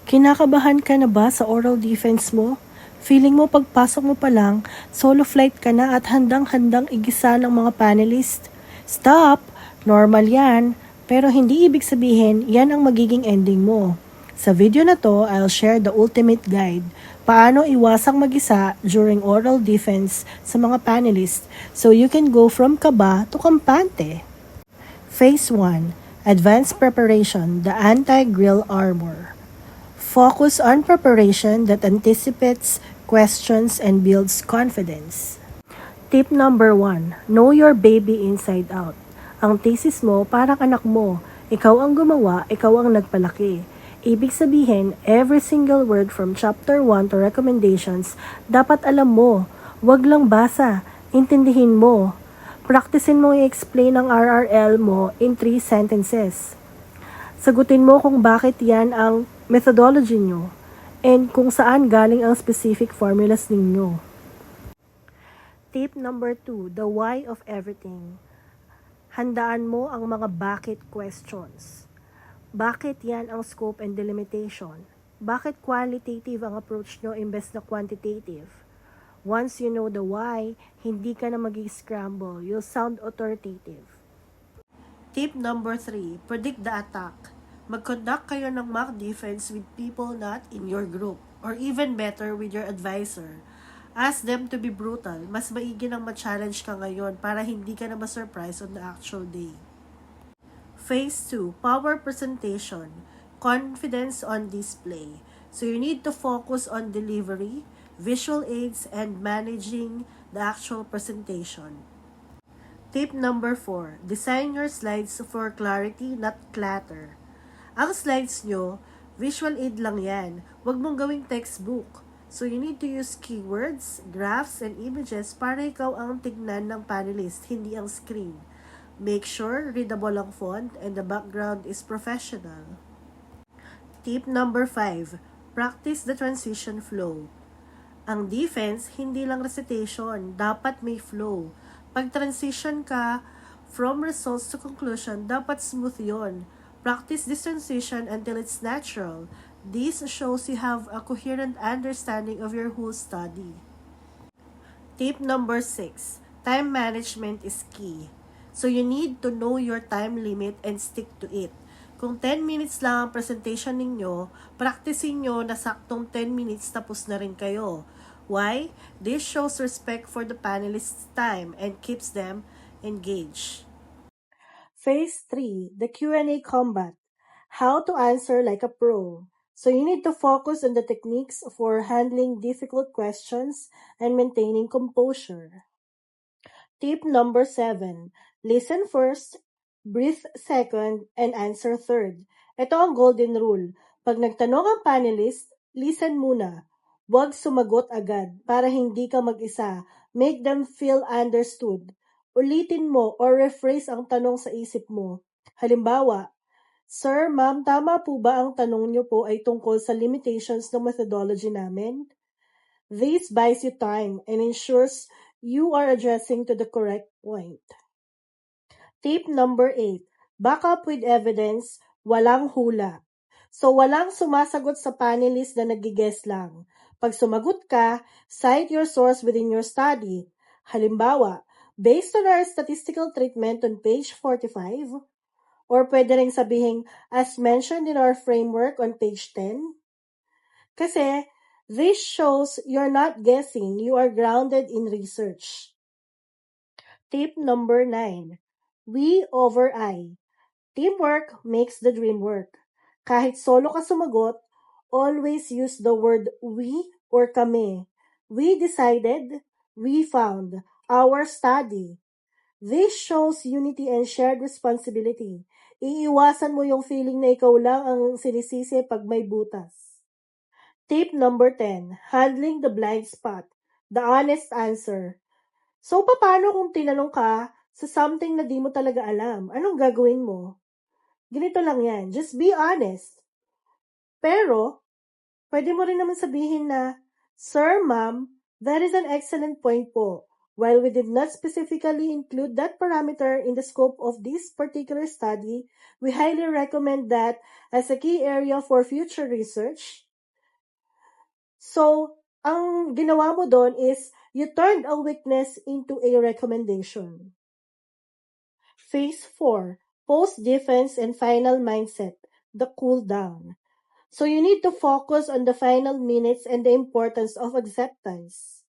Kinakabahan ka na ba sa oral defense mo? Feeling mo pagpasok mo pa lang, solo flight ka na at handang-handang igisa ng mga panelist? Stop! Normal yan. Pero hindi ibig sabihin yan ang magiging ending mo. Sa video na to, I'll share the ultimate guide. Paano iwasang mag-isa during oral defense sa mga panelists so you can go from kaba to kampante. Phase 1. Advanced Preparation, the Anti-Grill Armor. Focus on preparation that anticipates questions and builds confidence. Tip number 1. Know your baby inside out. Ang thesis mo parang anak mo. Ikaw ang gumawa, ikaw ang nagpalaki. Ibig sabihin, every single word from chapter 1 to recommendations, dapat alam mo. Huwag lang basa, intindihin mo. Practicein mo i-explain ang RRL mo in 3 sentences. Sagutin mo kung bakit yan ang methodology nyo and kung saan galing ang specific formulas ninyo. Tip number 2, the why of everything. Handaan mo ang mga bakit questions. Bakit yan ang scope and delimitation? Bakit qualitative ang approach nyo imbes na quantitative? Once you know the why, hindi ka na mag-scramble. You'll sound authoritative. Tip number 3, predict the attack. Mag-conduct kayo ng mock defense with people not in your group, or even better, with your advisor. Ask them to be brutal. Mas maigi nang ma-challenge ka ngayon para hindi ka na ma-surprise on the actual day. Phase 2, power presentation. Confidence on display. So you need to focus on delivery, visual aids, and managing the actual presentation. Tip number 4, design your slides for clarity, not clutter. Ang slides nyo, visual aid lang yan. Huwag mong gawing textbook. So you need to use keywords, graphs, and images para ikaw ang tignan ng panelist, hindi ang screen. Make sure readable ang font and the background is professional. Tip number 5, practice the transition flow. Ang defense, hindi lang recitation, dapat may flow. Pag transition ka from results to conclusion, dapat smooth yon. Practice this transition until it's natural. This shows you have a coherent understanding of your whole study. Tip number 6, time management is key. So you need to know your time limit and stick to it. Kung 10 minutes lang ang presentation ninyo, practicein nyo na saktong 10 minutes tapos na rin kayo. Why? This shows respect for the panelists' time and keeps them engaged. Phase 3, the Q&A combat. How to answer like a pro. So you need to focus on the techniques for handling difficult questions and maintaining composure. Tip number 7, listen first, breathe second, and answer third. Ito ang golden rule. Pag nagtanong ang panelist, listen muna. Huwag sumagot agad para hindi ka mag-isa. Make them feel understood. Ulitin mo or rephrase ang tanong sa isip mo. Halimbawa, Sir, ma'am, tama po ba ang tanong niyo po ay tungkol sa limitations ng methodology namin? This buys you time and ensures you are addressing to the correct point. Tip number 8, back up with evidence, walang hula. So walang sumasagot sa panelist na nag-guess lang. Pag sumagot ka, cite your source within your study. Halimbawa, based on our statistical treatment on page 45, or pwede rin sabihin, as mentioned in our framework on page 10. Kasi, this shows you're not guessing, you are grounded in research. Tip number 9, we over I. Teamwork makes the dream work. Kahit solo ka sumagot, always use the word we or kami. We decided, we found, our study. This shows unity and shared responsibility. Iiwasan mo yung feeling na ikaw lang ang sinisisi pag may butas. Tip number 10, handling the blind spot, the honest answer. So, paano kung tinanong ka sa something na di mo talaga alam? Anong gagawin mo? Ganito lang yan. Just be honest. Pero, pwede mo rin naman sabihin na, Sir, ma'am, that is an excellent point po. While we did not specifically include that parameter in the scope of this particular study, we highly recommend that as a key area for future research. So, ang ginawa mo doon is you turned a weakness into a recommendation. Phase 4, post-defense and final mindset, the cool down. So you need to focus on the final minutes and the importance of acceptance.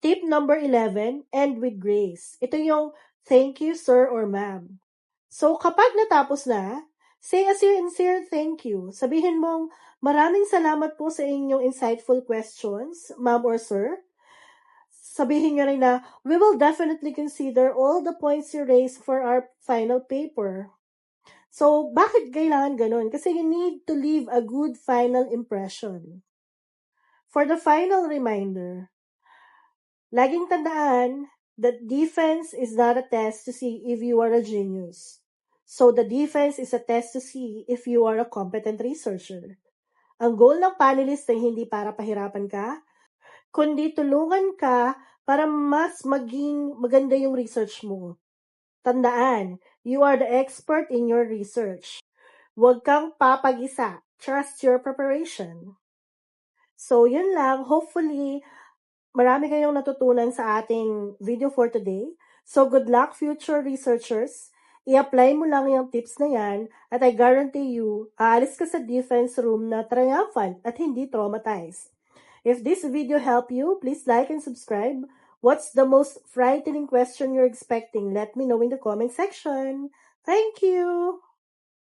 Tip number 11, end with grace. Ito yung thank you, sir or ma'am. So kapag natapos na, say a sincere thank you. Sabihin mong, maraming salamat po sa inyong insightful questions, ma'am or sir. Sabihin nyo rin na, we will definitely consider all the points you raised for our final paper. So, bakit kailangan ganun? Kasi you need to leave a good final impression. For the final reminder, laging tandaan that defense is not a test to see if you are a genius. So, the defense is a test to see if you are a competent researcher. Ang goal ng panelist ay hindi para pahirapan ka, kundi tulungan ka para mas maging maganda yung research mo. Tandaan, you are the expert in your research. Huwag kang papag-isa. Trust your preparation. So, yun lang. Hopefully, marami kayong natutunan sa ating video for today. So, good luck, future researchers. I-apply mo lang yung tips na yan at I guarantee you, aalis ka sa defense room na triumphant at hindi traumatized. If this video helped you, please like and subscribe. What's the most frightening question you're expecting? Let me know in the comment section. Thank you!